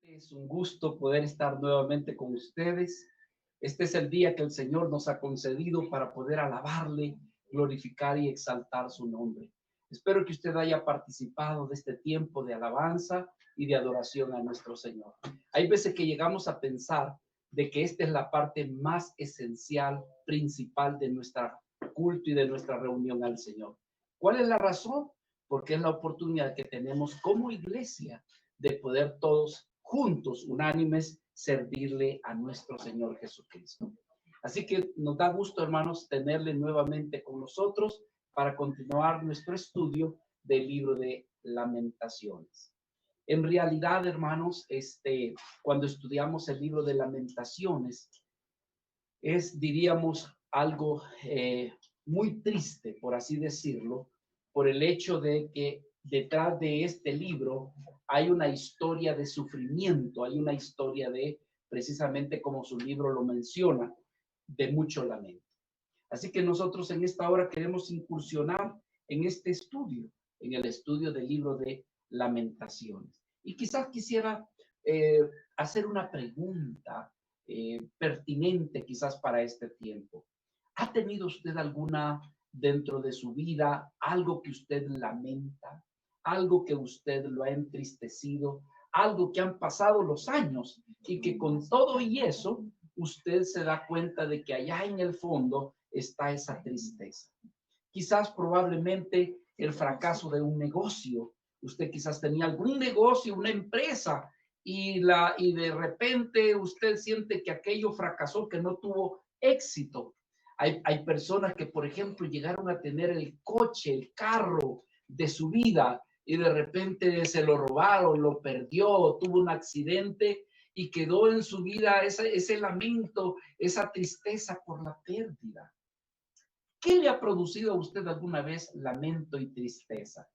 Es un gusto poder estar nuevamente con ustedes. Este es el día que el Señor nos ha concedido para poder alabarle, glorificar y exaltar su nombre. Espero que usted haya participado de este tiempo de alabanza y de adoración a nuestro Señor. Hay veces que llegamos a pensar de que esta es la parte más esencial, principal de nuestra culto y de nuestra reunión al Señor. ¿Cuál es la razón? Porque es la oportunidad que tenemos como iglesia de poder todos juntos, unánimes, servirle a nuestro Señor Jesucristo. Así que nos da gusto, hermanos, tenerle nuevamente con nosotros para continuar nuestro estudio del libro de Lamentaciones. En realidad, hermanos, cuando estudiamos el libro de Lamentaciones, diríamos, algo muy triste, por así decirlo, por el hecho de que detrás de este libro hay una historia de sufrimiento, hay una historia de, precisamente como su libro lo menciona, de mucho lamento. Así que nosotros en esta hora queremos incursionar en este estudio, en el estudio del libro de Lamentaciones. Y quizás quisiera hacer una pregunta pertinente quizás para este tiempo. ¿Ha tenido usted alguna dentro de su vida, algo que usted lamenta, algo que usted lo ha entristecido, algo que han pasado los años y que con todo y eso usted se da cuenta de que allá en el fondo está esa tristeza? Quizás probablemente el fracaso de un negocio. Usted quizás tenía algún negocio, una empresa, y de repente usted siente que aquello fracasó, que no tuvo éxito. Hay personas que, por ejemplo, llegaron a tener el coche, el carro de su vida y de repente se lo robaron, lo perdió, tuvo un accidente y quedó en su vida ese lamento, esa tristeza por la pérdida. ¿Qué le ha producido a usted alguna vez lamento y tristeza?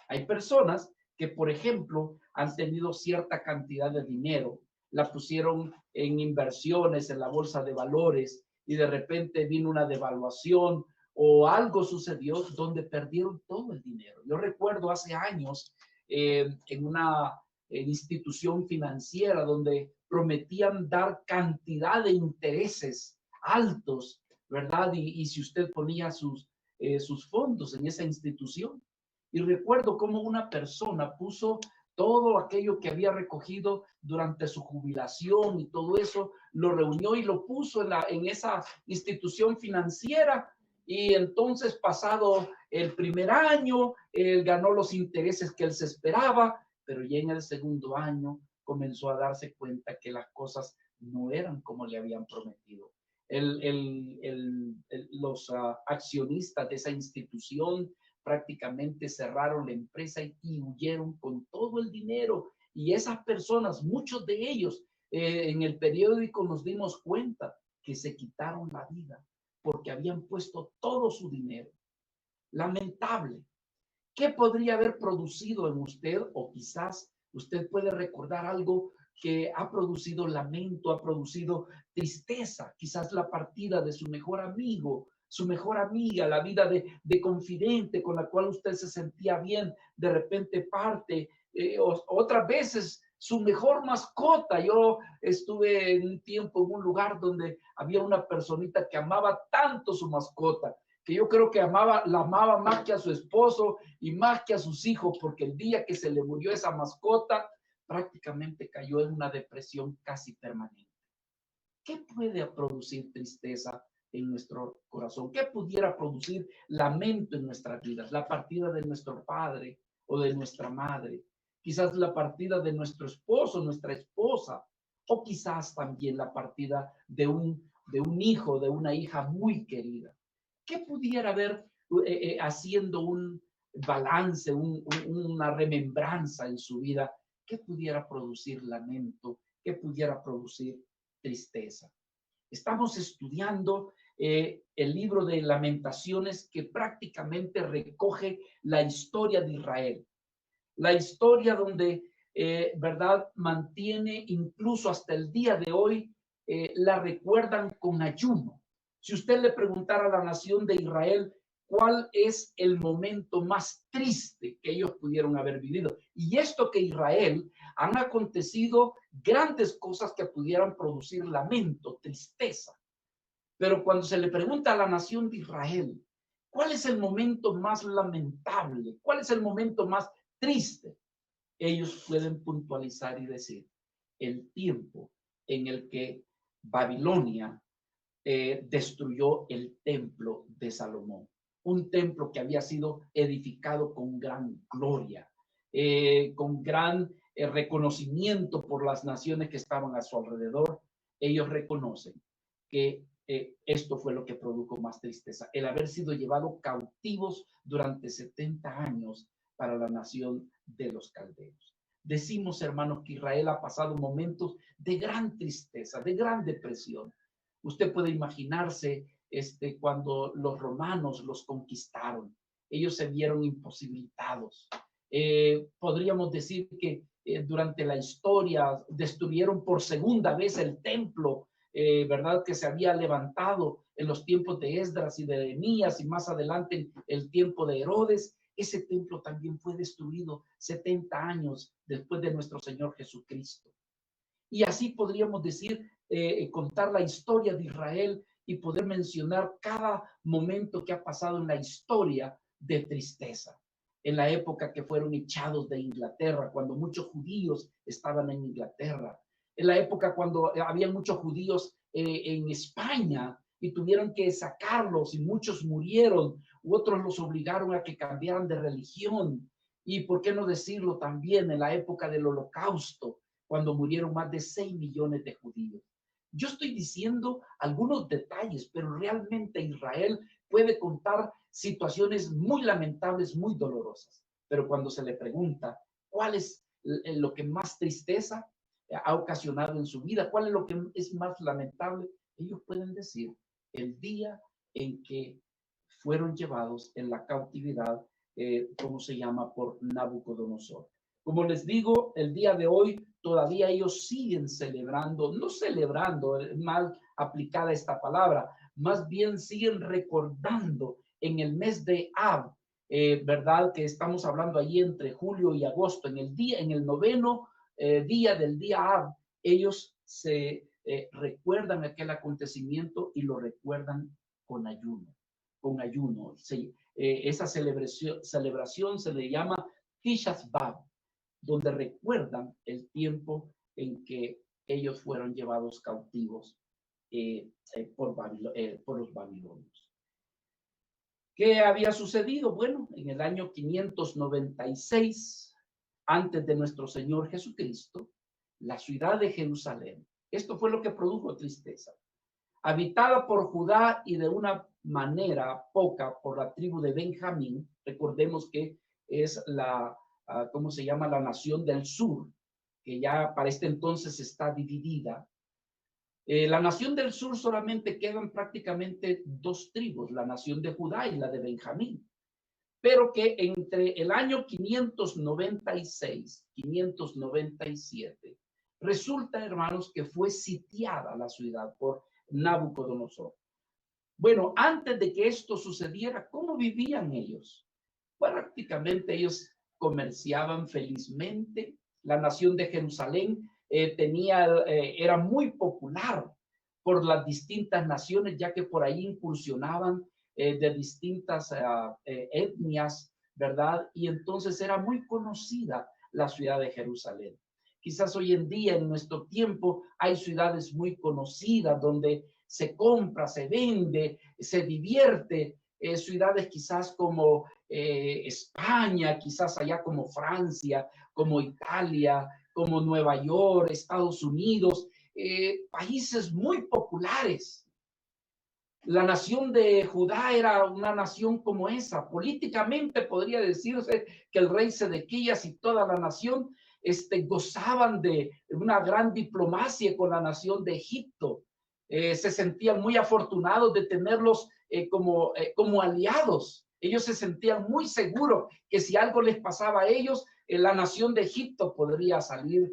Hay personas que, por ejemplo, han tenido cierta cantidad de dinero, la pusieron en inversiones, en la bolsa de valores, y de repente vino una devaluación o algo sucedió donde perdieron todo el dinero. Yo recuerdo hace años en una institución financiera donde prometían dar cantidad de intereses altos, ¿verdad? Y si usted ponía sus fondos en esa institución. Y recuerdo cómo una persona puso todo aquello que había recogido durante su jubilación y todo eso, lo reunió y lo puso en esa institución financiera. Y entonces, pasado el primer año, él ganó los intereses que él se esperaba, pero ya en el segundo año comenzó a darse cuenta que las cosas no eran como le habían prometido. Los accionistas de esa institución prácticamente cerraron la empresa y huyeron con todo el dinero. Y esas personas, muchos de ellos, en el periódico nos dimos cuenta que se quitaron la vida porque habían puesto todo su dinero. Lamentable. ¿Qué podría haber producido en usted? O quizás usted puede recordar algo que ha producido lamento, ha producido tristeza, quizás la partida de su mejor amigo, su mejor amiga, la vida de confidente con la cual usted se sentía bien, de repente parte, otras veces su mejor mascota. Yo estuve en un tiempo en un lugar donde había una personita que amaba tanto su mascota, que yo creo que la amaba más que a su esposo y más que a sus hijos, porque el día que se le murió esa mascota, prácticamente cayó en una depresión casi permanente. ¿Qué puede producir tristeza en nuestro corazón? ¿Qué pudiera producir lamento en nuestras vidas? La partida de nuestro padre o de nuestra madre, quizás la partida de nuestro esposo, nuestra esposa, o quizás también la partida de un hijo, de una hija muy querida. ¿Qué pudiera haber haciendo un balance, una remembranza en su vida? ¿Qué pudiera producir lamento? ¿Qué pudiera producir tristeza? Estamos estudiando el libro de Lamentaciones, que prácticamente recoge la historia de Israel. La historia donde, ¿verdad?, mantiene incluso hasta el día de hoy, la recuerdan con ayuno. Si usted le preguntara a la nación de Israel cuál es el momento más triste que ellos pudieron haber vivido. Y esto que Israel han acontecido grandes cosas que pudieran producir lamento, tristeza. Pero cuando se le pregunta a la nación de Israel, ¿cuál es el momento más lamentable? ¿Cuál es el momento más triste? Ellos pueden puntualizar y decir el tiempo en el que Babilonia destruyó el templo de Salomón, un templo que había sido edificado con gran gloria, con gran reconocimiento por las naciones que estaban a su alrededor. Ellos reconocen que esto fue lo que produjo más tristeza, el haber sido llevado cautivos durante 70 años para la nación de los caldeos. Decimos, hermanos, que Israel ha pasado momentos de gran tristeza, de gran depresión. Usted puede imaginarse cuando los romanos los conquistaron. Ellos se vieron imposibilitados. Podríamos decir que durante la historia destruyeron por segunda vez el templo, ¿verdad? Que se había levantado en los tiempos de Esdras y de Nehemías y más adelante el tiempo de Herodes. Ese templo también fue destruido 70 años después de nuestro Señor Jesucristo. Y así podríamos decir, contar la historia de Israel y poder mencionar cada momento que ha pasado en la historia de tristeza. En la época que fueron echados de Inglaterra, cuando muchos judíos estaban en Inglaterra. En la época cuando había muchos judíos en España y tuvieron que sacarlos y muchos murieron, u otros los obligaron a que cambiaran de religión. Y por qué no decirlo también en la época del Holocausto, cuando murieron más de 6 millones de judíos. Yo estoy diciendo algunos detalles, pero realmente Israel puede contar situaciones muy lamentables, muy dolorosas. Pero cuando se le pregunta cuál es lo que más tristeza ha ocasionado en su vida, cuál es lo que es más lamentable, ellos pueden decir el día en que fueron llevados en la cautividad, ¿cómo se llama? Por Nabucodonosor. Como les digo, el día de hoy todavía ellos siguen celebrando, no celebrando, mal aplicada esta palabra, más bien siguen recordando en el mes de Ab, ¿verdad? Que estamos hablando ahí entre julio y agosto, en el noveno día del día Ab, ellos se recuerdan aquel acontecimiento y lo recuerdan con ayuno, con ayuno. Sí, esa celebración se le llama Tishas B'Av, donde recuerdan el tiempo en que ellos fueron llevados cautivos por los babilonios. ¿Qué había sucedido? Bueno, en el año 596, antes de nuestro Señor Jesucristo, la ciudad de Jerusalén, esto fue lo que produjo tristeza, habitada por Judá y de una manera poca por la tribu de Benjamín. Recordemos que es ¿cómo se llama? La nación del sur, que ya para este entonces está dividida. La nación del sur solamente quedan prácticamente dos tribus, la nación de Judá y la de Benjamín, pero que entre el año 596, 597, resulta, hermanos, que fue sitiada la ciudad por Nabucodonosor. Bueno, antes de que esto sucediera, ¿cómo vivían ellos? Prácticamente ellos comerciaban felizmente. La nación de Jerusalén era muy popular por las distintas naciones, ya que por ahí incursionaban de distintas etnias, ¿verdad? Y entonces era muy conocida la ciudad de Jerusalén. Quizás hoy en día, en nuestro tiempo, hay ciudades muy conocidas donde se compra, se vende, se divierte. Ciudades quizás como España, quizás allá como Francia, como Italia, como Nueva York, Estados Unidos, países muy populares. La nación de Judá era una nación como esa. Políticamente podría decirse que el rey Sedequías y toda la nación gozaban de una gran diplomacia con la nación de Egipto. Se sentían muy afortunados de tenerlos como aliados. Ellos se sentían muy seguros que si algo les pasaba a ellos, la nación de Egipto podría salir,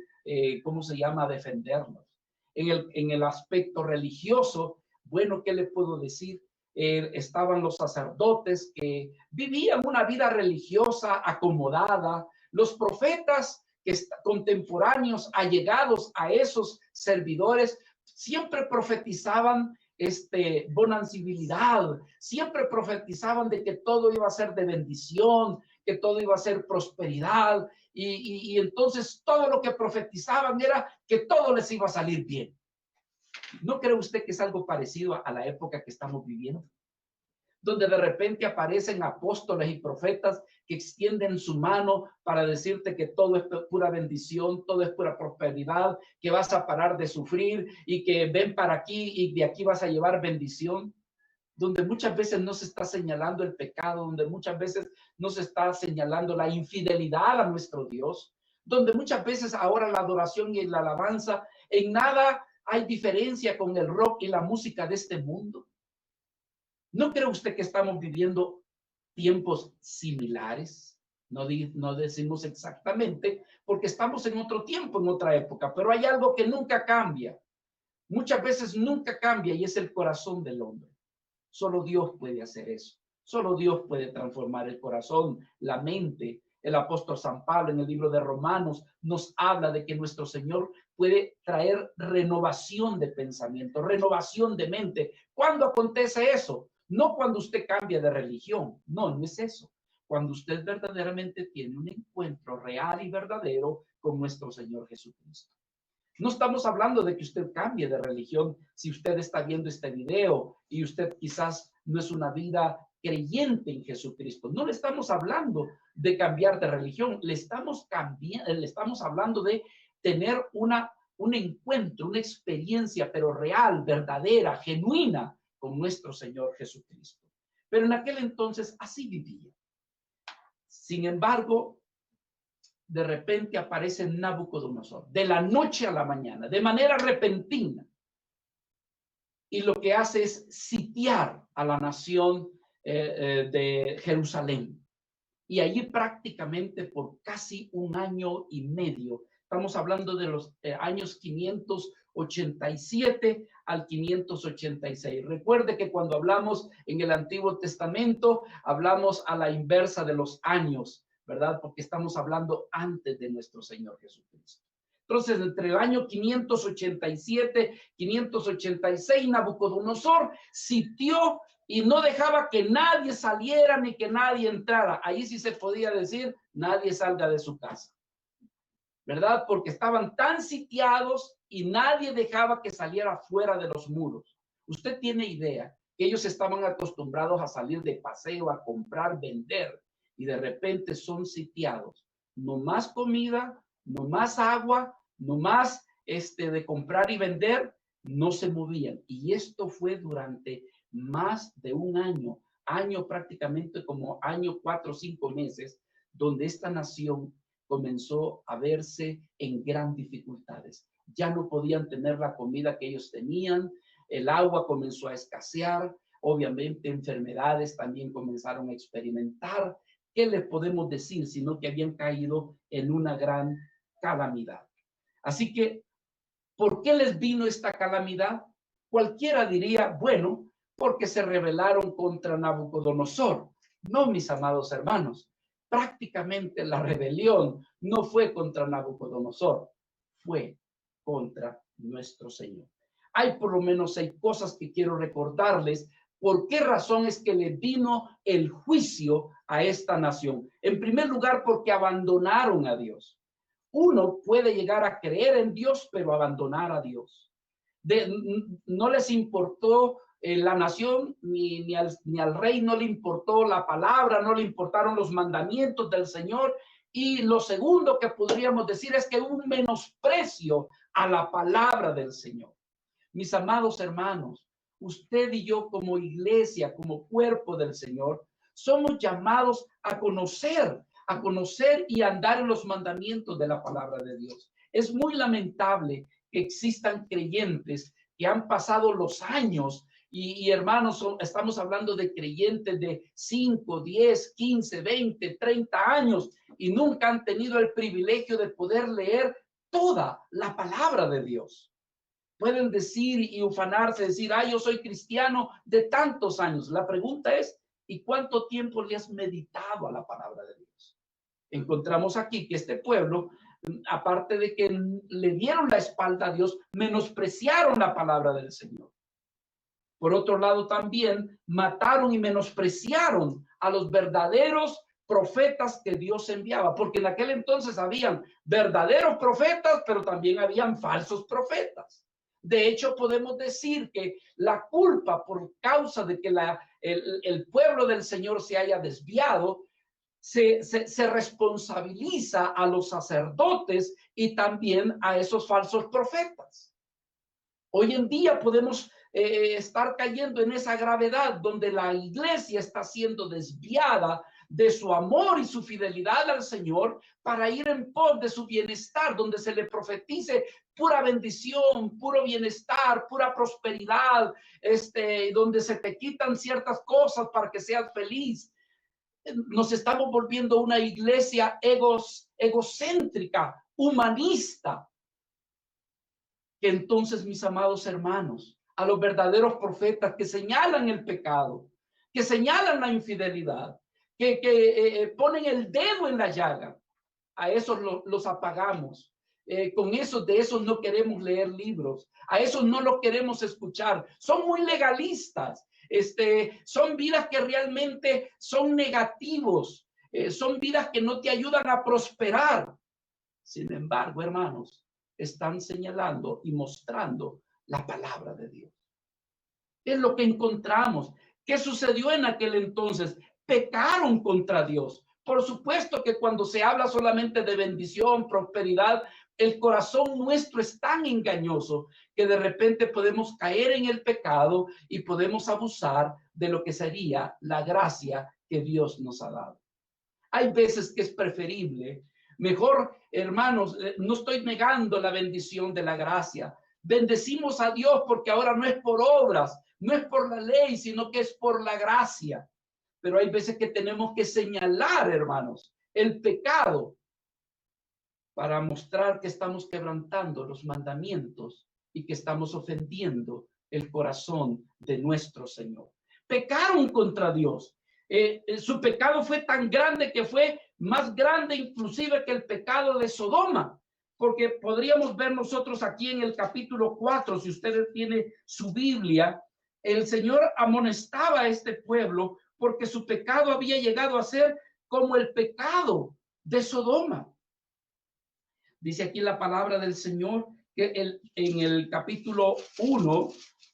¿cómo se llama?, a defendernos. En el aspecto religioso, bueno, ¿qué le puedo decir? estaban los sacerdotes que vivían una vida religiosa acomodada, los profetas que contemporáneos, allegados a esos servidores, siempre profetizaban bonancibilidad, siempre profetizaban de que todo iba a ser de bendición, que todo iba a ser prosperidad, y entonces todo lo que profetizaban era que todo les iba a salir bien. ¿No cree usted que es algo parecido a la época que estamos viviendo? Donde de repente aparecen apóstoles y profetas que extienden su mano para decirte que todo es pura bendición, todo es pura prosperidad, que vas a parar de sufrir y que ven para aquí y de aquí vas a llevar bendición. Donde muchas veces no se está señalando el pecado, donde muchas veces no se está señalando la infidelidad a nuestro Dios, donde muchas veces ahora la adoración y la alabanza, en nada hay diferencia con el rock y la música de este mundo. ¿No cree usted que estamos viviendo tiempos similares? No decimos exactamente, porque estamos en otro tiempo, en otra época, pero hay algo que nunca cambia. Muchas veces nunca cambia y es el corazón del hombre. Solo Dios puede hacer eso. Solo Dios puede transformar el corazón, la mente. El apóstol San Pablo en el libro de Romanos nos habla de que nuestro Señor puede traer renovación de pensamiento, renovación de mente. ¿Cuándo acontece eso? No cuando usted cambia de religión. No, no es eso. Cuando usted verdaderamente tiene un encuentro real y verdadero con nuestro Señor Jesucristo. No estamos hablando de que usted cambie de religión si usted está viendo este video y usted quizás no es una vida creyente en Jesucristo. No le estamos hablando de cambiar de religión, le estamos hablando de tener un encuentro, una experiencia, pero real, verdadera, genuina con nuestro Señor Jesucristo. Pero en aquel entonces así vivía. Sin embargo, de repente aparece Nabucodonosor, de la noche a la mañana, de manera repentina. Y lo que hace es sitiar a la nación de Jerusalén. Y allí prácticamente por casi un año y medio, estamos hablando de los años 587 al 586. Recuerde que cuando hablamos en el Antiguo Testamento, hablamos a la inversa de los años, ¿verdad? Porque estamos hablando antes de nuestro Señor Jesucristo. Entonces, entre el año 587, 586, Nabucodonosor sitió y no dejaba que nadie saliera ni que nadie entrara. Ahí sí se podía decir, nadie salga de su casa, ¿verdad? Porque estaban tan sitiados y nadie dejaba que saliera fuera de los muros. Usted tiene idea que ellos estaban acostumbrados a salir de paseo, a comprar, vender, y de repente son sitiados. No más comida, no más agua, no más de comprar y vender, no se movían. Y esto fue durante más de un año prácticamente como año 4 o 5 meses, donde esta nación comenzó a verse en gran dificultades. Ya no podían tener la comida que ellos tenían, el agua comenzó a escasear, obviamente enfermedades también comenzaron a experimentar. ¿Qué les podemos decir? Sino que habían caído en una gran calamidad. Así que, ¿por qué les vino esta calamidad? Cualquiera diría, bueno, porque se rebelaron contra Nabucodonosor. No, mis amados hermanos, prácticamente la rebelión no fue contra Nabucodonosor, fue contra nuestro Señor. Hay por lo menos 6 cosas que quiero recordarles. ¿Por qué razón es que le vino el juicio a esta nación? En primer lugar, porque abandonaron a Dios. Uno puede llegar a creer en Dios, pero abandonar a Dios. No les importó la nación, ni al rey no le importó la palabra, no le importaron los mandamientos del Señor. Y lo segundo que podríamos decir es que hubo un menosprecio a la palabra del Señor. Mis amados hermanos, usted y yo como iglesia, como cuerpo del Señor, somos llamados a conocer y andar en los mandamientos de la palabra de Dios. Es muy lamentable que existan creyentes que han pasado los años y hermanos, estamos hablando de creyentes de 5, 10, 15, 20, 30 años y nunca han tenido el privilegio de poder leer toda la palabra de Dios. pueden decir y ufanarse, decir, yo soy cristiano de tantos años. La pregunta es, ¿y cuánto tiempo le has meditado a la palabra de Dios? Encontramos aquí que este pueblo, aparte de que le dieron la espalda a Dios, menospreciaron la palabra del Señor. Por otro lado, también mataron y menospreciaron a los verdaderos profetas que Dios enviaba, porque en aquel entonces habían verdaderos profetas, pero también habían falsos profetas. De hecho, podemos decir que la culpa por causa de que el pueblo del Señor se haya desviado, se responsabiliza a los sacerdotes y también a esos falsos profetas. Hoy en día podemos estar cayendo en esa gravedad donde la iglesia está siendo desviada de su amor y su fidelidad al Señor para ir en pos de su bienestar, donde se le profetice pura bendición, puro bienestar, pura prosperidad, donde se te quitan ciertas cosas para que seas feliz. Nos estamos volviendo una iglesia egocéntrica, humanista. Que entonces, mis amados hermanos, a los verdaderos profetas que señalan el pecado, que señalan la infidelidad, que ponen el dedo en la llaga, a esos los apagamos. De esos no queremos leer libros, a esos no los queremos escuchar. Son muy legalistas. Son vidas que realmente son negativos, son vidas que no te ayudan a prosperar. Sin embargo, hermanos, están señalando y mostrando la palabra de Dios. Es lo que encontramos. ¿Qué sucedió en aquel entonces? Pecaron contra Dios. Por supuesto que cuando se habla solamente de bendición, prosperidad, el corazón nuestro es tan engañoso que de repente podemos caer en el pecado y podemos abusar de lo que sería la gracia que Dios nos ha dado. Hay veces que es preferible. Mejor, hermanos, no estoy negando la bendición de la gracia. Bendecimos a Dios porque ahora no es por obras, no es por la ley, sino que es por la gracia. Pero hay veces que tenemos que señalar, hermanos, el pecado para mostrar que estamos quebrantando los mandamientos y que estamos ofendiendo el corazón de nuestro Señor. Pecaron contra Dios. Su pecado fue tan grande que fue más grande inclusive que el pecado de Sodoma, porque podríamos ver nosotros aquí en el capítulo 4, si ustedes tienen su Biblia, el Señor amonestaba a este pueblo porque su pecado había llegado a ser como el pecado de Sodoma. Dice aquí la palabra del Señor que en el capítulo 1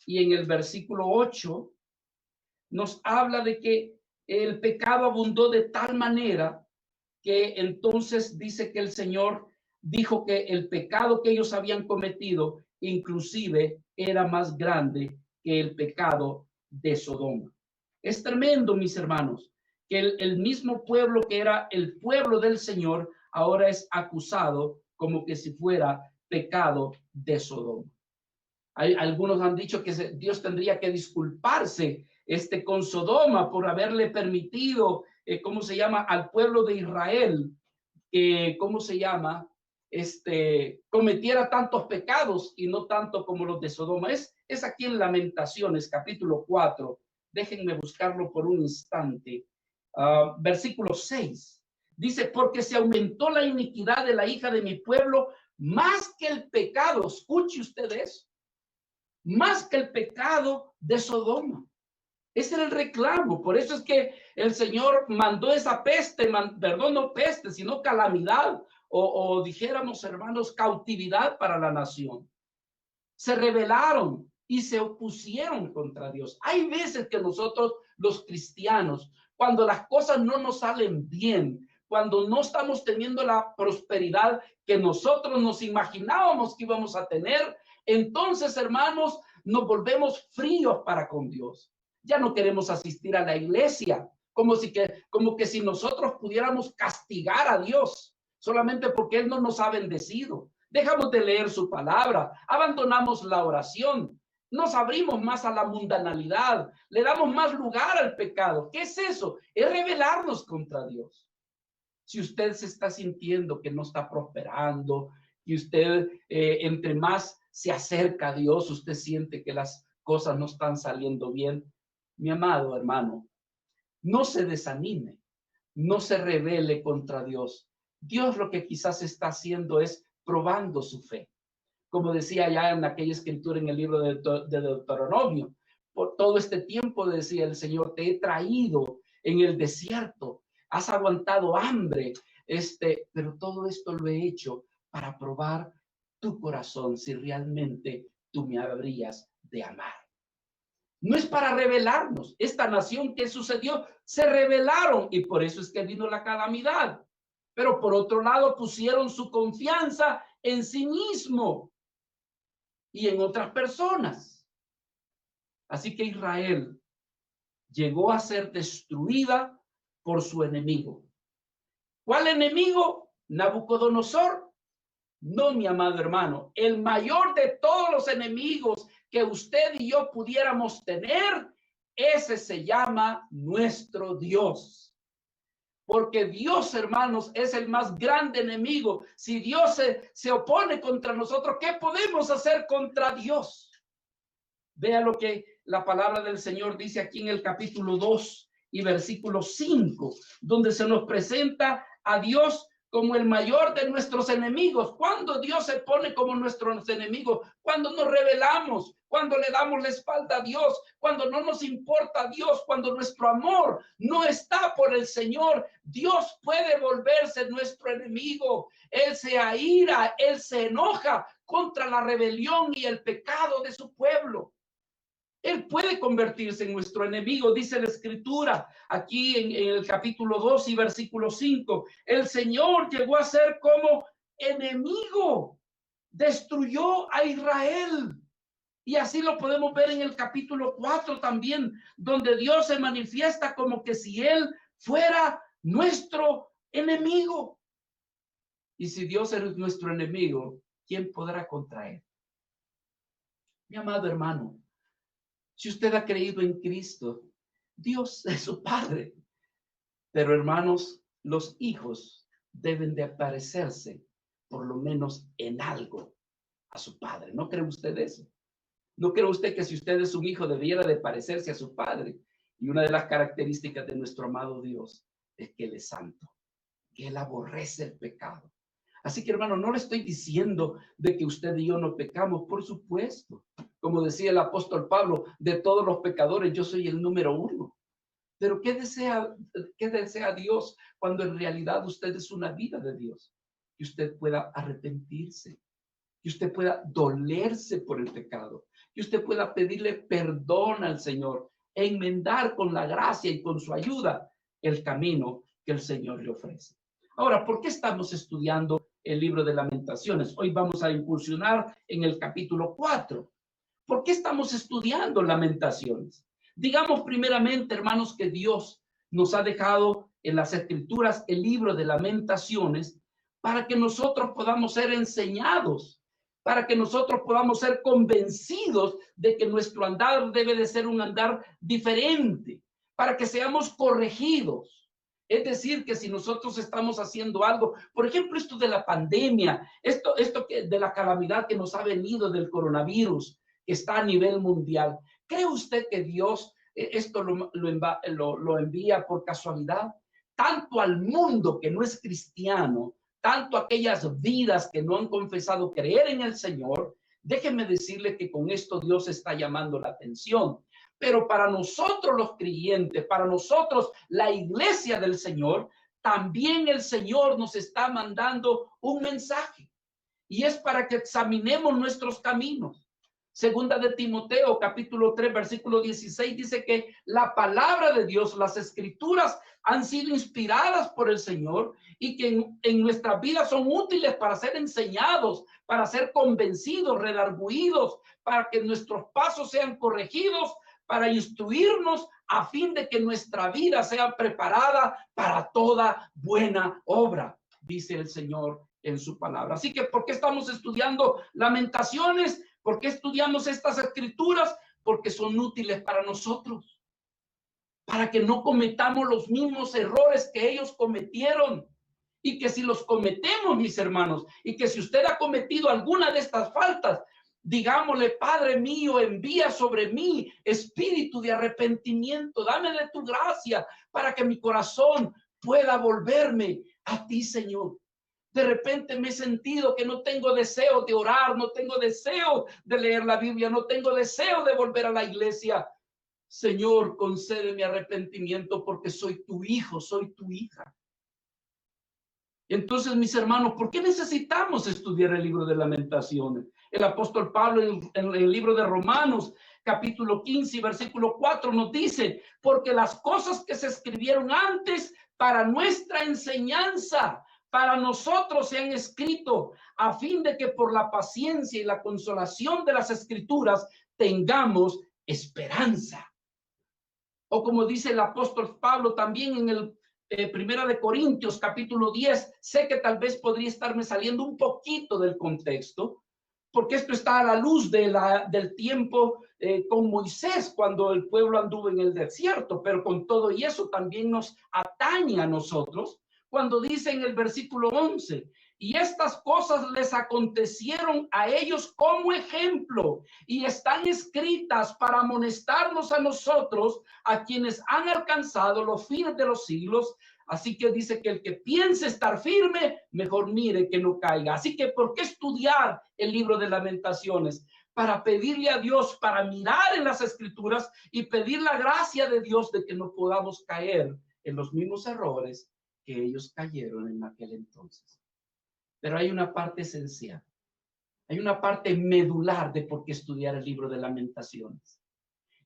y en el versículo 8 nos habla de que el pecado abundó de tal manera que entonces dice que el Señor dijo que el pecado que ellos habían cometido inclusive era más grande que el pecado de Sodoma. Es tremendo, mis hermanos, que el mismo pueblo que era el pueblo del Señor ahora es acusado como que si fuera pecado de Sodoma. Algunos han dicho que Dios tendría que disculparse con Sodoma por haberle permitido, ¿cómo se llama? Al pueblo de Israel, ¿cómo se llama? Cometiera tantos pecados y no tanto como los de Sodoma. Es aquí en Lamentaciones, capítulo 4. Déjenme buscarlo por un instante. Versículo 6. Dice, porque se aumentó la iniquidad de la hija de mi pueblo más que el pecado. Escuche ustedes, más que el pecado de Sodoma. Ese era el reclamo. Por eso es que el Señor mandó esa peste, perdón, no peste, sino calamidad, o dijéramos, hermanos, cautividad para la nación. Se rebelaron y se opusieron contra Dios. Hay veces que nosotros, los cristianos, cuando las cosas no nos salen bien, cuando no estamos teniendo la prosperidad que nosotros nos imaginábamos que íbamos a tener, entonces, hermanos, nos volvemos fríos para con Dios. Ya no queremos asistir a la iglesia, como que si nosotros pudiéramos castigar a Dios solamente porque Él no nos ha bendecido. Dejamos de leer su palabra, abandonamos la oración, nos abrimos más a la mundanalidad, le damos más lugar al pecado. ¿Qué es eso? Es rebelarnos contra Dios. Si usted se está sintiendo que no está prosperando, que usted entre más se acerca a Dios, usted siente que las cosas no están saliendo bien. Mi amado hermano, no se desanime, no se rebele contra Dios. Dios lo que quizás está haciendo es probando su fe. Como decía ya en aquella escritura en el libro de Deuteronomio, por todo este tiempo, decía el Señor, te he traído en el desierto, has aguantado hambre, pero todo esto lo he hecho para probar tu corazón, si realmente tú me habrías de amar. No es para rebelarnos. Esta nación que sucedió, se rebelaron y por eso es que vino la calamidad. Pero por otro lado pusieron su confianza en sí mismo y en otras personas. Así que Israel llegó a ser destruida por su enemigo. ¿Cuál enemigo? Nabucodonosor. No, mi amado hermano, el mayor de todos los enemigos que usted y yo pudiéramos tener, ese se llama nuestro Dios. Porque Dios, hermanos, es el más grande enemigo. Si Dios se opone contra nosotros, ¿qué podemos hacer contra Dios? Vea lo que la palabra del Señor dice aquí en el capítulo 2 y versículo 5, donde se nos presenta a Dios como el mayor de nuestros enemigos. Cuando Dios se pone como nuestros enemigos, cuando nos rebelamos, cuando le damos la espalda a Dios, cuando no nos importa a Dios, cuando nuestro amor no está por el Señor, Dios puede volverse nuestro enemigo. Él se aira, Él se enoja contra la rebelión y el pecado de su pueblo. Él puede convertirse en nuestro enemigo, dice la escritura, aquí en el capítulo 2 y versículo 5. El Señor llegó a ser como enemigo, destruyó a Israel. Y así lo podemos ver en el capítulo 4 también, donde Dios se manifiesta como que si Él fuera nuestro enemigo. Y si Dios es nuestro enemigo, ¿quién podrá contra Él? Mi amado hermano, si usted ha creído en Cristo, Dios es su Padre. Pero hermanos, los hijos deben de parecerse, por lo menos en algo, a su Padre. ¿No cree usted eso? ¿No cree usted que si usted es un hijo debiera de parecerse a su Padre? Y una de las características de nuestro amado Dios es que Él es santo, que Él aborrece el pecado. Así que, hermano, no le estoy diciendo de que usted y yo no pecamos, por supuesto. Como decía el apóstol Pablo, de todos los pecadores yo soy el número 1. Pero ¿qué desea Dios cuando en realidad usted es una vida de Dios? Que usted pueda arrepentirse, que usted pueda dolerse por el pecado, que usted pueda pedirle perdón al Señor, e enmendar con la gracia y con su ayuda el camino que el Señor le ofrece. Ahora, ¿por qué estamos estudiando el libro de Lamentaciones? Hoy vamos a incursionar en el capítulo 4. ¿Por qué estamos estudiando Lamentaciones? Digamos primeramente, hermanos, que Dios nos ha dejado en las Escrituras el libro de Lamentaciones para que nosotros podamos ser enseñados, para que nosotros podamos ser convencidos de que nuestro andar debe de ser un andar diferente, para que seamos corregidos. Es decir, que si nosotros estamos haciendo algo, por ejemplo, esto de la pandemia, esto de la calamidad que nos ha venido del coronavirus, que está a nivel mundial, ¿cree usted que Dios esto lo envía por casualidad? Tanto al mundo que no es cristiano, tanto aquellas vidas que no han confesado creer en el Señor, déjenme decirle que con esto Dios está llamando la atención. Pero para nosotros los creyentes, para nosotros la iglesia del Señor, también el Señor nos está mandando un mensaje. Y es para que examinemos nuestros caminos. Segunda de Timoteo, capítulo 3, versículo 16, dice que la palabra de Dios, las escrituras, han sido inspiradas por el Señor y que en nuestras vidas son útiles para ser enseñados, para ser convencidos, redarguidos, para que nuestros pasos sean corregidos, para instruirnos a fin de que nuestra vida sea preparada para toda buena obra, dice el Señor en su palabra. Así que, ¿por qué estamos estudiando Lamentaciones? ¿Por qué estudiamos estas escrituras? Porque son útiles para nosotros, para que no cometamos los mismos errores que ellos cometieron y que si los cometemos, mis hermanos, y que si usted ha cometido alguna de estas faltas, digámosle: Padre mío, envía sobre mí espíritu de arrepentimiento, dame de tu gracia para que mi corazón pueda volverme a ti, Señor. De repente me he sentido que no tengo deseo de orar, no tengo deseo de leer la Biblia, no tengo deseo de volver a la iglesia. Señor, concédeme arrepentimiento porque soy tu hijo, soy tu hija. Entonces, mis hermanos, ¿por qué necesitamos estudiar el libro de Lamentaciones? El apóstol Pablo en el libro de Romanos, capítulo 15, versículo 4, nos dice: porque las cosas que se escribieron antes para nuestra enseñanza, para nosotros se han escrito, a fin de que por la paciencia y la consolación de las escrituras tengamos esperanza. O como dice el apóstol Pablo también en el Primera de Corintios, capítulo 10, sé que tal vez podría estarme saliendo un poquito del contexto, porque esto está a la luz del tiempo con Moisés, cuando el pueblo anduvo en el desierto, pero con todo y eso también nos atañe a nosotros, cuando dice en el versículo 11: y estas cosas les acontecieron a ellos como ejemplo y están escritas para amonestarnos a nosotros, a quienes han alcanzado los fines de los siglos. Así que dice que el que piense estar firme, mejor mire que no caiga. Así que, ¿por qué estudiar el libro de Lamentaciones? Para pedirle a Dios, para mirar en las escrituras y pedir la gracia de Dios de que no podamos caer en los mismos errores que ellos cayeron en aquel entonces. Pero hay una parte esencial, hay una parte medular de por qué estudiar el libro de Lamentaciones.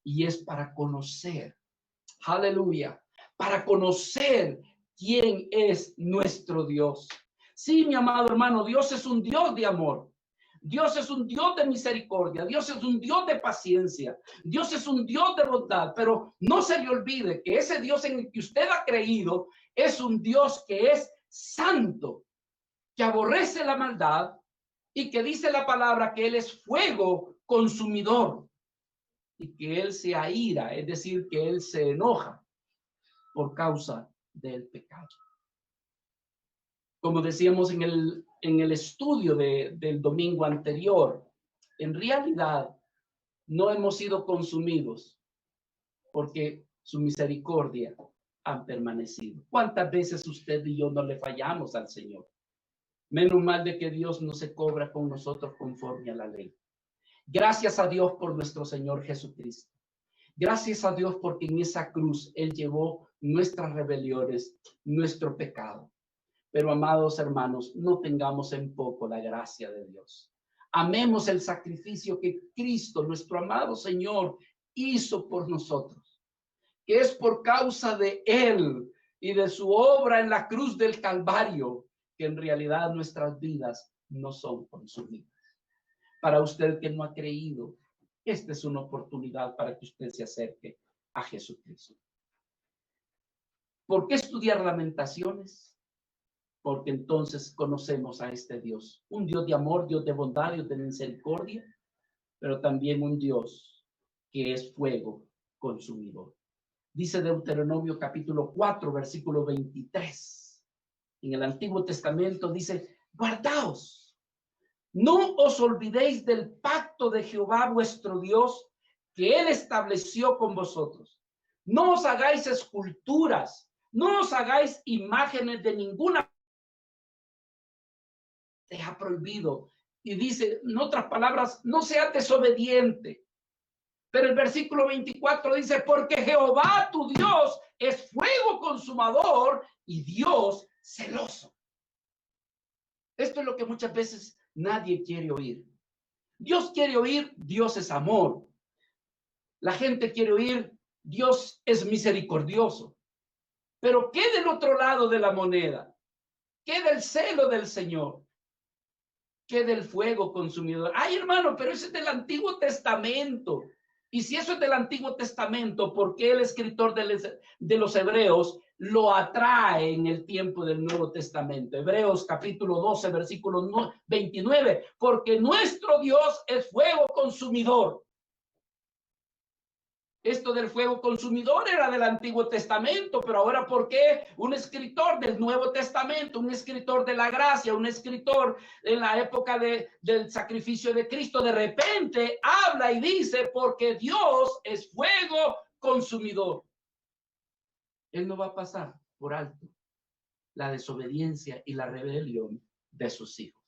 Y es para conocer, aleluya, para conocer quién es nuestro Dios. Sí, mi amado hermano, Dios es un Dios de amor. Dios es un Dios de misericordia. Dios es un Dios de paciencia. Dios es un Dios de bondad. Pero no se le olvide que ese Dios en el que usted ha creído es un Dios que es santo, que aborrece la maldad y que dice la palabra que Él es fuego consumidor y que Él se aira, es decir, que Él se enoja por causa del pecado. Como decíamos en el estudio del domingo anterior, en realidad no hemos sido consumidos porque su misericordia ha permanecido. ¿Cuántas veces usted y yo no le fallamos al Señor? Menos mal de que Dios no se cobra con nosotros conforme a la ley. Gracias a Dios por nuestro Señor Jesucristo. Gracias a Dios porque en esa cruz Él llevó nuestras rebeliones, nuestro pecado. Pero, amados hermanos, no tengamos en poco la gracia de Dios. Amemos el sacrificio que Cristo, nuestro amado Señor, hizo por nosotros, que es por causa de Él y de su obra en la cruz del Calvario, que en realidad nuestras vidas no son consumidas. Para usted que no ha creído, esta es una oportunidad para que usted se acerque a Jesucristo. ¿Por qué estudiar Lamentaciones? Porque entonces conocemos a este Dios, un Dios de amor, Dios de bondad, Dios de misericordia, pero también un Dios que es fuego consumidor. Dice Deuteronomio capítulo 4, versículo 23. En el Antiguo Testamento dice: guardaos, no os olvidéis del pacto de Jehová vuestro Dios, que Él estableció con vosotros. No os hagáis esculturas, no os hagáis imágenes de ninguna. Te ha prohibido. Y dice, en otras palabras, no seas desobediente. Pero el versículo 24 dice: porque Jehová tu Dios es fuego consumador y Dios celoso. Esto es lo que muchas veces nadie quiere oír. Dios quiere oír: Dios es amor. La gente quiere oír: Dios es misericordioso. Pero ¿qué del otro lado de la moneda? ¿Qué del celo del Señor? ¿Qué del fuego consumidor? Ay, hermano, pero eso es del Antiguo Testamento. Y si eso es del Antiguo Testamento, ¿por qué el escritor de los Hebreos lo atrae en el tiempo del Nuevo Testamento? Hebreos capítulo 12, versículo 29. Porque nuestro Dios es fuego consumidor. Esto del fuego consumidor era del Antiguo Testamento, pero ahora ¿por qué un escritor del Nuevo Testamento, un escritor de la gracia, un escritor en la época del sacrificio de Cristo, de repente habla y dice, porque Dios es fuego consumidor? Él no va a pasar por alto la desobediencia y la rebelión de sus hijos,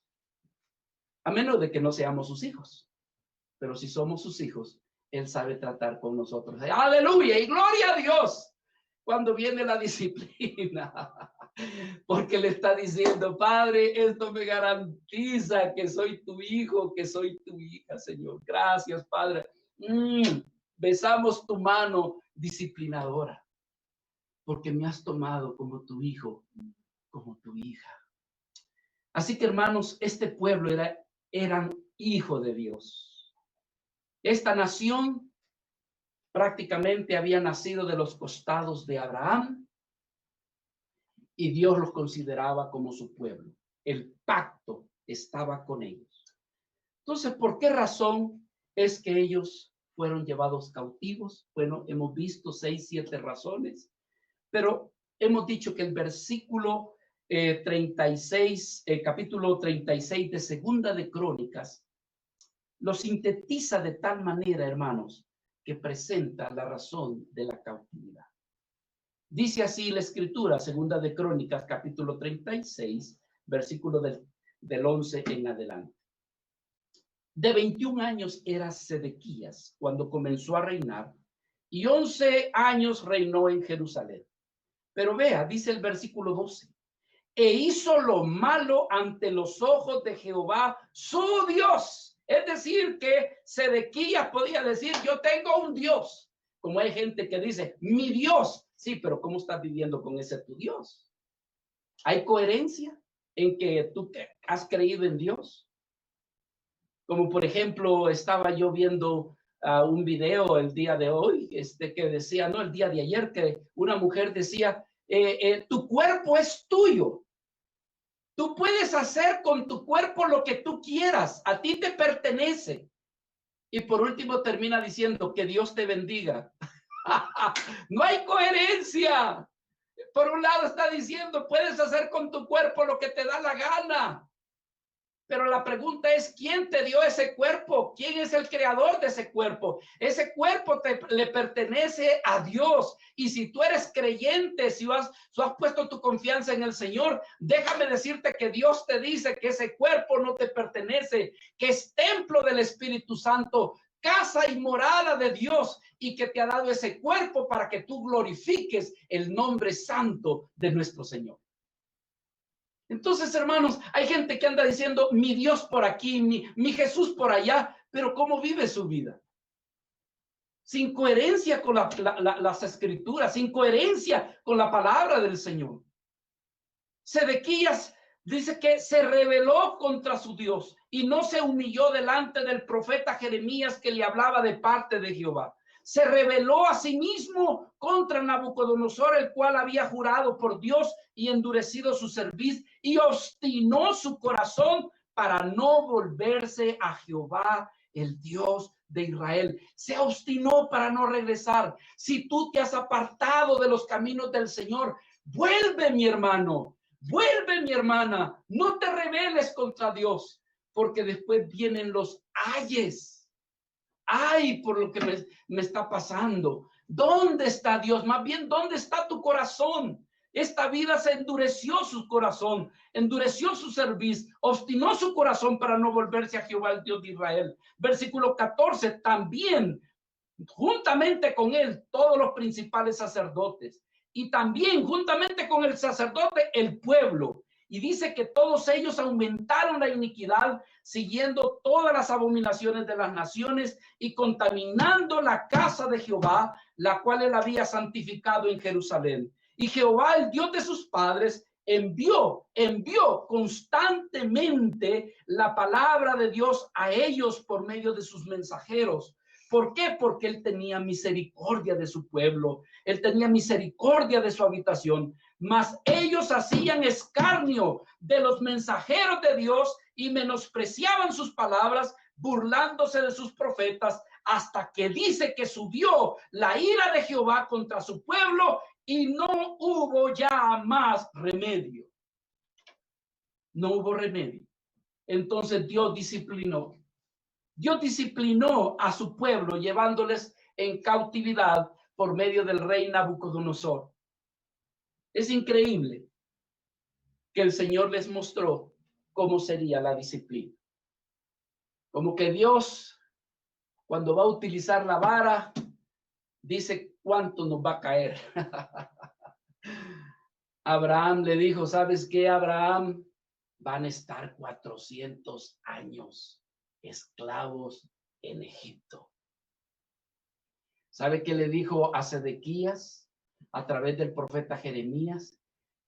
a menos de que no seamos sus hijos. Pero si somos sus hijos, Él sabe tratar con nosotros. Aleluya y gloria a Dios cuando viene la disciplina, porque le está diciendo, Padre, esto me garantiza que soy tu hijo, que soy tu hija, Señor. Gracias, Padre. Besamos tu mano disciplinadora, porque me has tomado como tu hijo, como tu hija. Así que, hermanos, este pueblo eran hijo de Dios. Esta nación prácticamente había nacido de los costados de Abraham y Dios los consideraba como su pueblo. El pacto estaba con ellos. Entonces, ¿por qué razón es que ellos fueron llevados cautivos? Bueno, hemos visto 6, 7 razones, pero hemos dicho que el versículo 36, capítulo 36 de Segunda de Crónicas, lo sintetiza de tal manera, hermanos, que presenta la razón de la cautividad. Dice así la escritura, Segunda de Crónicas, capítulo 36, versículo del 11 en adelante. De 21 años era Sedequías cuando comenzó a reinar, y 11 años reinó en Jerusalén. Pero vea, dice el versículo 12, e hizo lo malo ante los ojos de Jehová, su Dios. Es decir, que Sedequías podía decir, yo tengo un Dios. Como hay gente que dice, mi Dios. Sí, pero ¿cómo estás viviendo con ese tu Dios? ¿Hay coherencia en que tú has creído en Dios? Como por ejemplo, estaba yo viendo un video el día de hoy, que decía, no, el día de ayer, que una mujer decía, tu cuerpo es tuyo. Tú puedes hacer con tu cuerpo lo que tú quieras, a ti te pertenece. Y por último termina diciendo que Dios te bendiga. No hay coherencia. Por un lado está diciendo, puedes hacer con tu cuerpo lo que te da la gana. Pero la pregunta es, ¿quién te dio ese cuerpo? ¿Quién es el creador de ese cuerpo? Ese cuerpo le pertenece a Dios. Y si tú eres creyente, si has puesto tu confianza en el Señor, déjame decirte que Dios te dice que ese cuerpo no te pertenece, que es templo del Espíritu Santo, casa y morada de Dios, y que te ha dado ese cuerpo para que tú glorifiques el nombre santo de nuestro Señor. Entonces, hermanos, hay gente que anda diciendo, mi Dios por aquí, mi Jesús por allá, pero ¿cómo vive su vida? Sin coherencia con las escrituras, sin coherencia con la palabra del Señor. Sedequías dice que se rebeló contra su Dios y no se humilló delante del profeta Jeremías que le hablaba de parte de Jehová. Se rebeló a sí mismo contra Nabucodonosor, el cual había jurado por Dios y endurecido su cerviz, y obstinó su corazón para no volverse a Jehová, el Dios de Israel. Se obstinó para no regresar. Si tú te has apartado de los caminos del Señor, vuelve, mi hermano, vuelve, mi hermana. No te rebeles contra Dios, porque después vienen los ayes. Ay, por lo que me está pasando. ¿Dónde está Dios? Más bien, ¿dónde está tu corazón? Esta vida se endureció su corazón, endureció su cerviz, obstinó su corazón para no volverse a Jehová, el Dios de Israel. Versículo 14, también, juntamente con él, todos los principales sacerdotes, y también juntamente con el sacerdote, el pueblo. Y dice que todos ellos aumentaron la iniquidad, siguiendo todas las abominaciones de las naciones y contaminando la casa de Jehová, la cual él había santificado en Jerusalén. Y Jehová, el Dios de sus padres, envió constantemente la palabra de Dios a ellos por medio de sus mensajeros. ¿Por qué? Porque él tenía misericordia de su pueblo, él tenía misericordia de su habitación, mas ellos hacían escarnio de los mensajeros de Dios y menospreciaban sus palabras, burlándose de sus profetas. hasta que dice que subió la ira de Jehová contra su pueblo y no hubo ya más remedio. No hubo remedio. Entonces Dios disciplinó. Dios disciplinó a su pueblo llevándoles en cautividad por medio del rey Nabucodonosor. Es increíble que el Señor les mostró cómo sería la disciplina. Como que Dios, cuando va a utilizar la vara, dice cuánto nos va a caer. Abraham le dijo, ¿sabes qué, Abraham? Van a estar 400 años esclavos en Egipto. ¿Sabe qué le dijo a Sedequías a través del profeta Jeremías?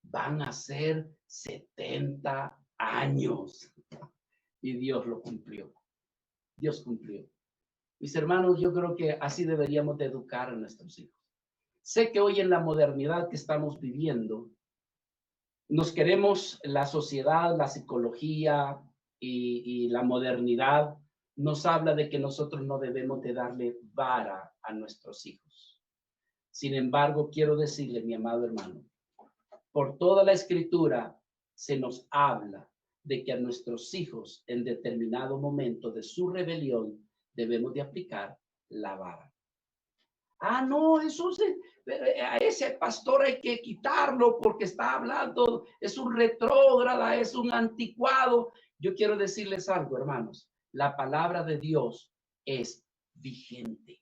Van a ser 70 años. Y Dios lo cumplió. Dios cumplió. Mis hermanos, yo creo que así deberíamos de educar a nuestros hijos. Sé que hoy en la modernidad que estamos viviendo, nos queremos, la sociedad, la psicología y la modernidad nos habla de que nosotros no debemos de darle vara a nuestros hijos. Sin embargo, quiero decirle, mi amado hermano, por toda la escritura se nos habla de que a nuestros hijos en determinado momento de su rebelión debemos de aplicar la vara. Ah, no, eso a ese pastor hay que quitarlo porque está hablando, es un retrógrada, es un anticuado. Yo quiero decirles algo, hermanos. La palabra de Dios es vigente.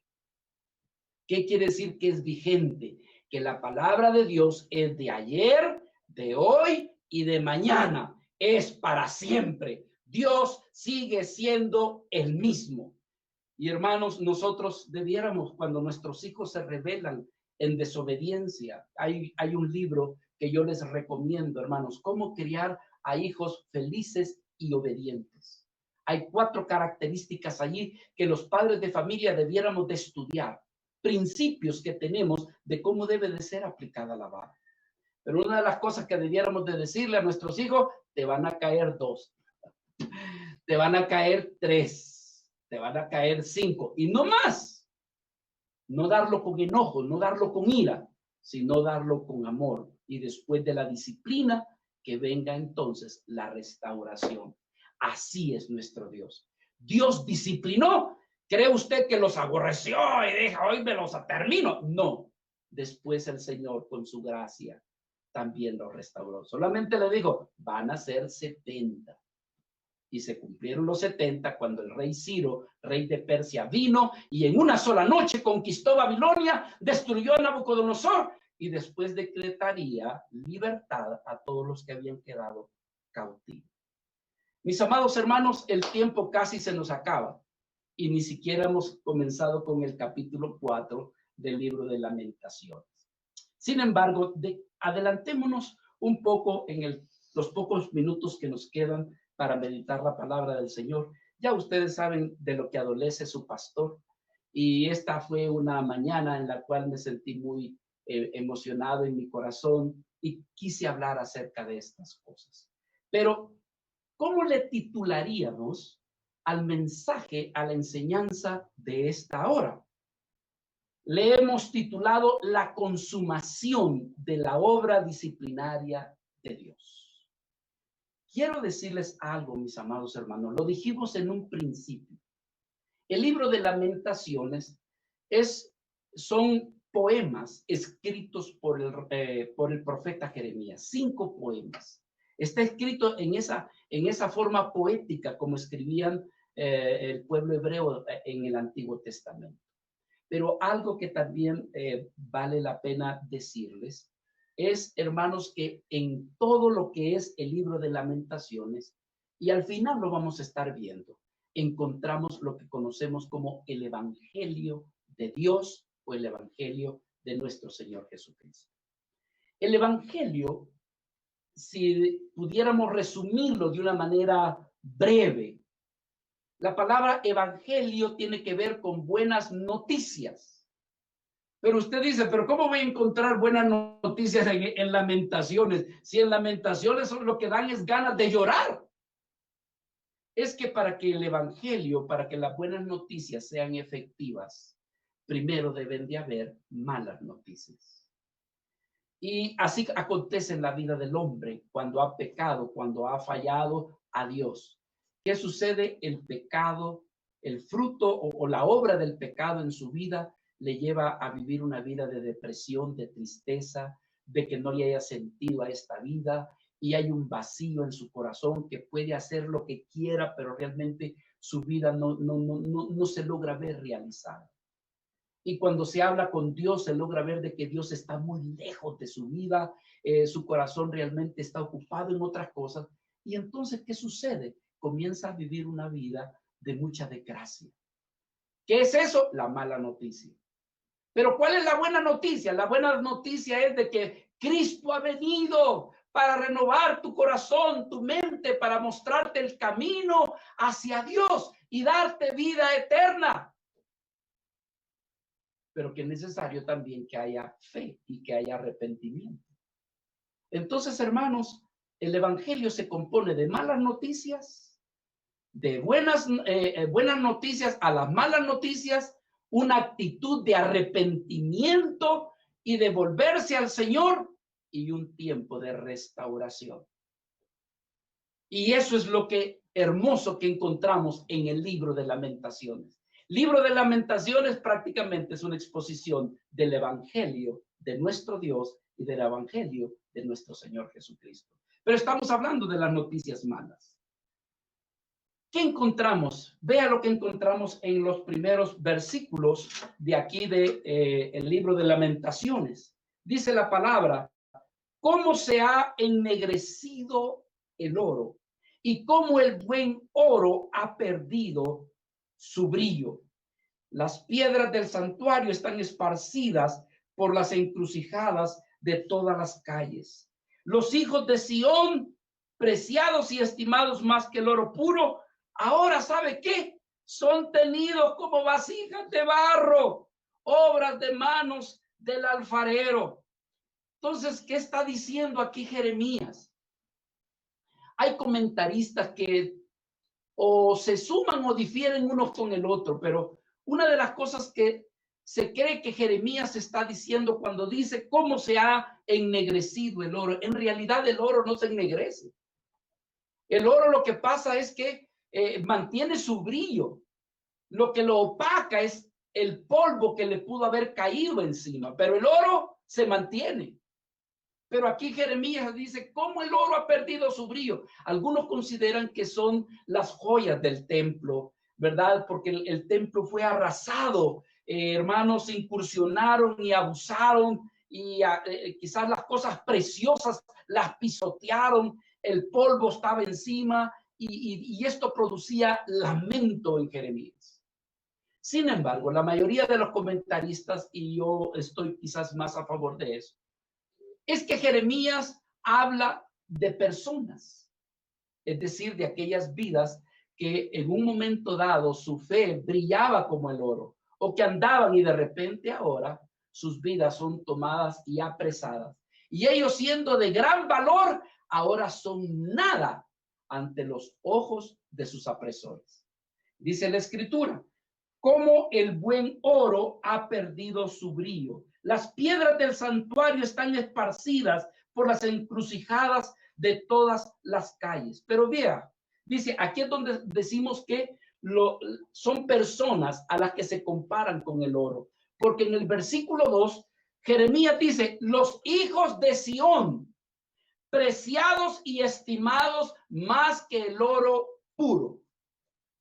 ¿Qué quiere decir que es vigente? Que la palabra de Dios es de ayer, de hoy y de mañana. Es para siempre. Dios sigue siendo el mismo. Y hermanos, nosotros debiéramos, cuando nuestros hijos se rebelan en desobediencia, hay un libro que yo les recomiendo, hermanos, cómo criar a hijos felices y obedientes. Hay 4 características allí que los padres de familia debiéramos de estudiar, principios que tenemos de cómo debe de ser aplicada la vara. Pero una de las cosas que debiéramos de decirle a nuestros hijos, te van a caer 2, te van a caer 3. Te van a caer 5 y no más. No darlo con enojo, no darlo con ira, sino darlo con amor. Y después de la disciplina, que venga entonces la restauración. Así es nuestro Dios. Dios disciplinó. ¿Cree usted que los aborreció y dijo, hoy me los termino? No. Después el Señor, con su gracia, también los restauró. Solamente le dijo, van a ser 70. Y se cumplieron los 70 cuando el rey Ciro, rey de Persia, vino y en una sola noche conquistó Babilonia, destruyó a Nabucodonosor y después decretaría libertad a todos los que habían quedado cautivos. Mis amados hermanos, el tiempo casi se nos acaba y ni siquiera hemos comenzado con el capítulo 4 del libro de Lamentaciones. Sin embargo, adelantémonos un poco en los pocos minutos que nos quedan para meditar la palabra del Señor. Ya ustedes saben de lo que adolece su pastor y esta fue una mañana en la cual me sentí muy emocionado en mi corazón y quise hablar acerca de estas cosas. Pero, ¿cómo le titularíamos al mensaje, a la enseñanza de esta hora? Le hemos titulado La consumación de la obra disciplinaria de Dios. Quiero decirles algo, mis amados hermanos. Lo dijimos en un principio. El libro de Lamentaciones son poemas escritos por el profeta Jeremías. 5 poemas. Está escrito en esa forma poética como escribían el pueblo hebreo en el Antiguo Testamento. Pero algo que también vale la pena decirles es, hermanos, que en todo lo que es el libro de Lamentaciones, y al final lo vamos a estar viendo, encontramos lo que conocemos como el Evangelio de Dios o el Evangelio de nuestro Señor Jesucristo. El Evangelio, si pudiéramos resumirlo de una manera breve, la palabra Evangelio tiene que ver con buenas noticias. Pero usted dice, ¿pero cómo voy a encontrar buenas noticias en Lamentaciones? Si en Lamentaciones lo que dan es ganas de llorar. es que para que el evangelio, para que las buenas noticias sean efectivas, primero deben de haber malas noticias. Y así acontece en la vida del hombre cuando ha pecado, cuando ha fallado a Dios. ¿Qué sucede? El pecado, el fruto o la obra del pecado en su vida le lleva a vivir una vida de depresión, de tristeza, de que no le haya sentido a esta vida y hay un vacío en su corazón que puede hacer lo que quiera, pero realmente su vida no se logra ver realizada. Y cuando se habla con Dios, se logra ver de que Dios está muy lejos de su vida, su corazón realmente está ocupado en otras cosas. Y entonces, ¿qué sucede? Comienza a vivir una vida de mucha desgracia. ¿Qué es eso? La mala noticia. Pero ¿cuál es la buena noticia? La buena noticia es de que Cristo ha venido para renovar tu corazón, tu mente, para mostrarte el camino hacia Dios y darte vida eterna. Pero que es necesario también que haya fe y que haya arrepentimiento. Entonces, hermanos, el evangelio se compone de malas noticias, de buenas noticias a las malas noticias, una actitud de arrepentimiento y de volverse al Señor y un tiempo de restauración. Y eso es lo que hermoso que encontramos en el libro de Lamentaciones. Libro de Lamentaciones prácticamente es una exposición del evangelio de nuestro Dios y del evangelio de nuestro Señor Jesucristo. Pero estamos hablando de las noticias malas. ¿Qué encontramos? Vea lo que encontramos en los primeros versículos de aquí el libro de Lamentaciones. Dice la palabra: ¿cómo se ha ennegrecido el oro? Y cómo el buen oro ha perdido su brillo. Las piedras del santuario están esparcidas por las encrucijadas de todas las calles. Los hijos de Sión, preciados y estimados más que el oro puro, ahora, ¿sabe qué? Son tenidos como vasijas de barro, obras de manos del alfarero. Entonces, ¿qué está diciendo aquí Jeremías? Hay comentaristas que o se suman o difieren unos con el otro, pero una de las cosas que se cree que Jeremías está diciendo cuando dice cómo se ha ennegrecido el oro, en realidad el oro no se ennegrece. El oro lo que pasa es que mantiene su brillo. Lo que lo opaca es el polvo que le pudo haber caído encima, pero el oro se mantiene. Pero aquí Jeremías dice cómo el oro ha perdido su brillo. Algunos consideran que son las joyas del templo, ¿verdad? Porque el templo fue arrasado. Hermanos incursionaron y abusaron y quizás las cosas preciosas las pisotearon. El polvo estaba encima y esto producía lamento en Jeremías. Sin embargo, la mayoría de los comentaristas, y yo estoy quizás más a favor de eso, es que Jeremías habla de personas, es decir, de aquellas vidas que en un momento dado su fe brillaba como el oro, o que andaban y de repente ahora sus vidas son tomadas y apresadas. Y ellos, siendo de gran valor, ahora son nada ante los ojos de sus apresores. Dice la Escritura: como el buen oro ha perdido su brillo. Las piedras del santuario están esparcidas por las encrucijadas de todas las calles. Pero vea, dice, aquí es donde decimos que son personas a las que se comparan con el oro. Porque en el versículo 2, Jeremías dice: los hijos de Sión, preciados y estimados más que el oro puro.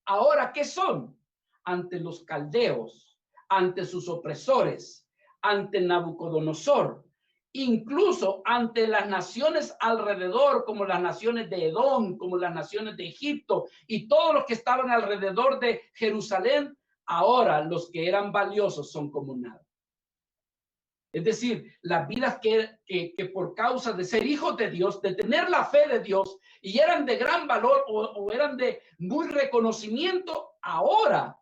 Ahora, ¿qué son? Ante los caldeos, ante sus opresores, ante Nabucodonosor, incluso ante las naciones alrededor, como las naciones de Edom, como las naciones de Egipto y todos los que estaban alrededor de Jerusalén. Ahora los que eran valiosos son como nada. Es decir, las vidas que por causa de ser hijos de Dios, de tener la fe de Dios y eran de gran valor o eran de muy reconocimiento, ahora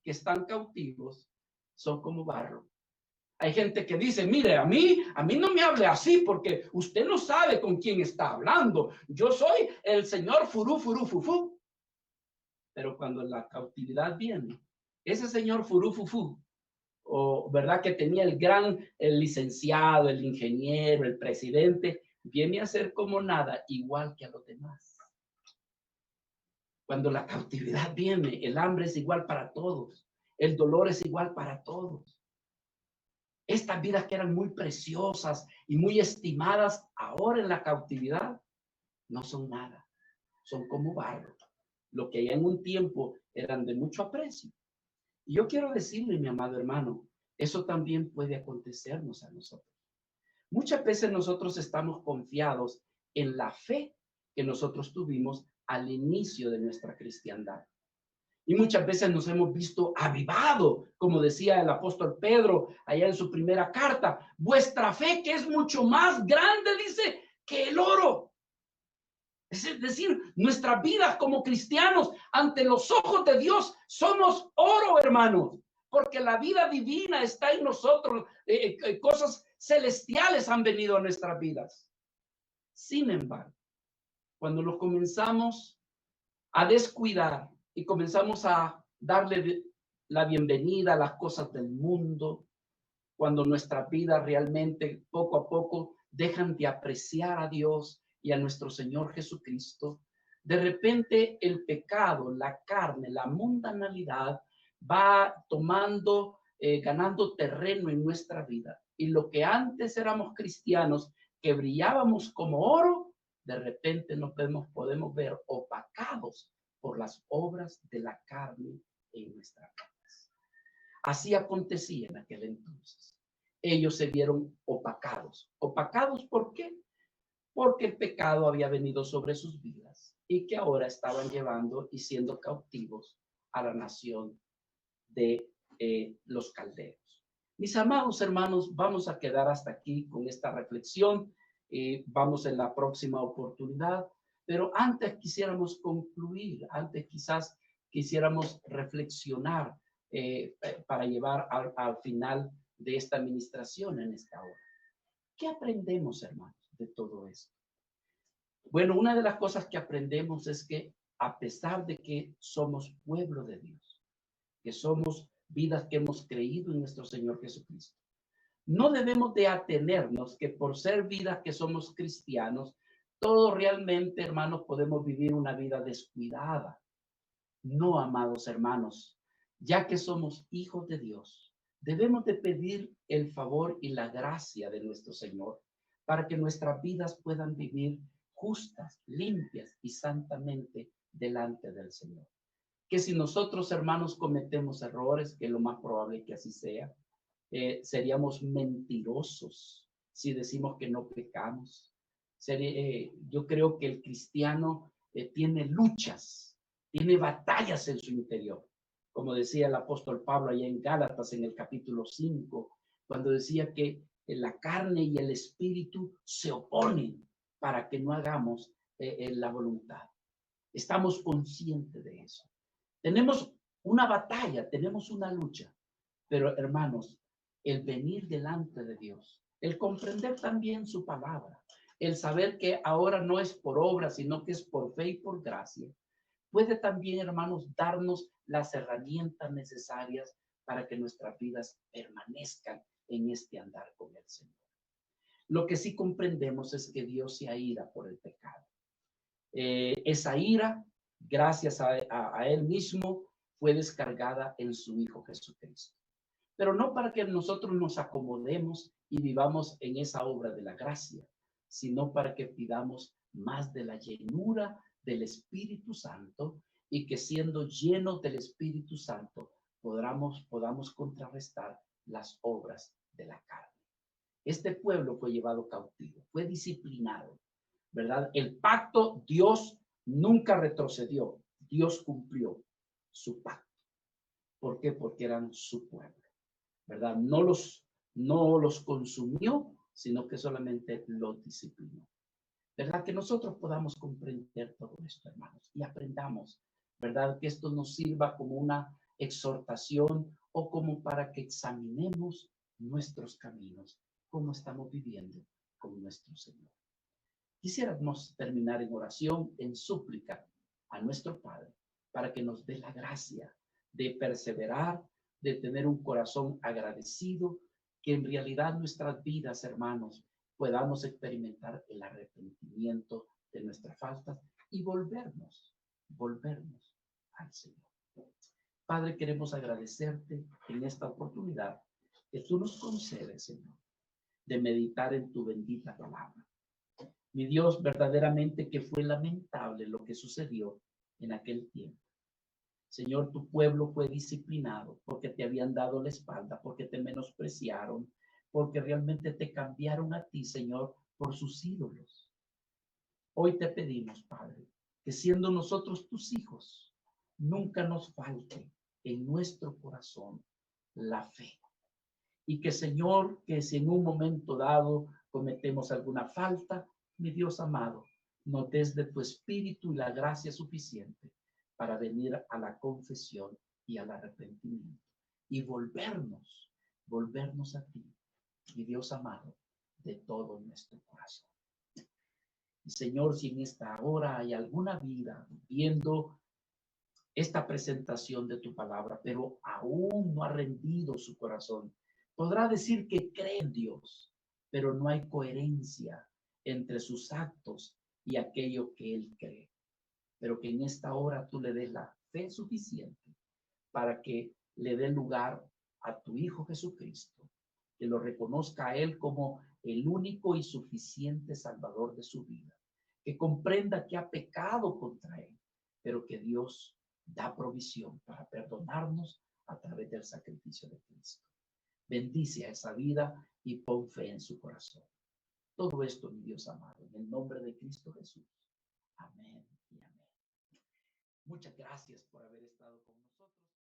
que están cautivos, son como barro. Hay gente que dice, mire, a mí no me hable así porque usted no sabe con quién está hablando. Yo soy el señor furú, furú, fufú. Pero cuando la cautividad viene, ese señor furú, fufú, o verdad que tenía el licenciado, el ingeniero, el presidente, viene a ser como nada, igual que a los demás. Cuando la cautividad viene, el hambre es igual para todos, el dolor es igual para todos. Estas vidas que eran muy preciosas y muy estimadas, ahora en la cautividad, no son nada, son como barro. Lo que en un tiempo eran de mucho aprecio. Y yo quiero decirle, mi amado hermano, eso también puede acontecernos a nosotros. Muchas veces nosotros estamos confiados en la fe que nosotros tuvimos al inicio de nuestra cristiandad. Y muchas veces nos hemos visto avivado, como decía el apóstol Pedro allá en su primera carta. Vuestra fe, que es mucho más grande, dice, que el oro. Es decir, nuestras vidas como cristianos ante los ojos de Dios somos oro, hermanos, porque la vida divina está en nosotros. Cosas celestiales han venido a nuestras vidas. Sin embargo, cuando nos comenzamos a descuidar y comenzamos a darle la bienvenida a las cosas del mundo, cuando nuestra vida realmente poco a poco dejan de apreciar a Dios y a nuestro Señor Jesucristo, de repente el pecado, la carne, la mundanalidad va tomando, ganando terreno en nuestra vida. Y lo que antes éramos cristianos, que brillábamos como oro, de repente nos podemos ver opacados por las obras de la carne en nuestra vida. Así acontecía en aquel entonces. Ellos se vieron opacados. ¿Opacados por qué? Porque el pecado había venido sobre sus vidas y que ahora estaban llevando y siendo cautivos a la nación de los caldeos. Mis amados hermanos, vamos a quedar hasta aquí con esta reflexión. Vamos en la próxima oportunidad, pero antes quisiéramos concluir, antes quizás quisiéramos reflexionar para llevar al final de esta administración en esta hora. ¿Qué aprendemos, hermanos, de todo esto? Bueno, una de las cosas que aprendemos es que a pesar de que somos pueblo de Dios, que somos vidas que hemos creído en nuestro Señor Jesucristo, no debemos de atenernos que por ser vidas que somos cristianos, todo realmente, hermanos, podemos vivir una vida descuidada. No, amados hermanos, ya que somos hijos de Dios, debemos de pedir el favor y la gracia de nuestro Señor para que nuestras vidas puedan vivir justas, limpias y santamente delante del Señor. Que si nosotros, hermanos, cometemos errores, que lo más probable que así sea, seríamos mentirosos si decimos que no pecamos. Yo creo que el cristiano tiene luchas, tiene batallas en su interior. Como decía el apóstol Pablo allá en Gálatas en el capítulo 5, cuando decía que la carne y el espíritu se oponen para que no hagamos la voluntad. Estamos conscientes de eso. Tenemos una batalla, tenemos una lucha, pero hermanos, el venir delante de Dios, el comprender también su palabra, el saber que ahora no es por obra, sino que es por fe y por gracia, puede también, hermanos, darnos las herramientas necesarias para que nuestras vidas permanezcan en este andar con el Señor. Lo que sí comprendemos es que Dios se aira por el pecado. Esa ira, gracias a Él mismo, fue descargada en su Hijo Jesucristo. Pero no para que nosotros nos acomodemos y vivamos en esa obra de la gracia, sino para que pidamos más de la llenura del Espíritu Santo y que siendo llenos del Espíritu Santo podamos contrarrestar las obras de la carne. Este pueblo fue llevado cautivo, fue disciplinado, ¿verdad? El pacto, Dios nunca retrocedió, Dios cumplió su pacto. ¿Por qué? Porque eran su pueblo, ¿verdad? No los consumió, sino que solamente los disciplinó. ¿Verdad? Que nosotros podamos comprender todo esto, hermanos, y aprendamos, ¿verdad? Que esto nos sirva como una exhortación o como para que examinemos nuestros caminos, cómo estamos viviendo con nuestro Señor. Quisiéramos terminar en oración, en súplica a nuestro Padre, para que nos dé la gracia de perseverar, de tener un corazón agradecido, que en realidad nuestras vidas, hermanos, podamos experimentar el arrepentimiento de nuestras faltas y volvernos al Señor. Padre, queremos agradecerte en esta oportunidad que tú nos concedes, Señor, de meditar en tu bendita palabra. Mi Dios, verdaderamente que fue lamentable lo que sucedió en aquel tiempo. Señor, tu pueblo fue disciplinado porque te habían dado la espalda, porque te menospreciaron, porque realmente te cambiaron a ti, Señor, por sus ídolos. Hoy te pedimos, Padre, que siendo nosotros tus hijos, nunca nos falte en nuestro corazón la fe. Y que, Señor, que si en un momento dado cometemos alguna falta, mi Dios amado, nos des de tu espíritu y la gracia suficiente para venir a la confesión y al arrepentimiento y volvernos a ti, mi Dios amado, de todo nuestro corazón. Y Señor, si en esta hora hay alguna vida viendo esta presentación de tu palabra, pero aún no ha rendido su corazón, podrá decir que cree en Dios, pero no hay coherencia entre sus actos y aquello que él cree. Pero que en esta hora tú le des la fe suficiente para que le dé lugar a tu Hijo Jesucristo, que lo reconozca a él como el único y suficiente Salvador de su vida, que comprenda que ha pecado contra él, pero que Dios da provisión para perdonarnos a través del sacrificio de Cristo. Bendice a esa vida y pon fe en su corazón. Todo esto, mi Dios amado, en el nombre de Cristo Jesús. Amén y amén. Muchas gracias por haber estado con nosotros.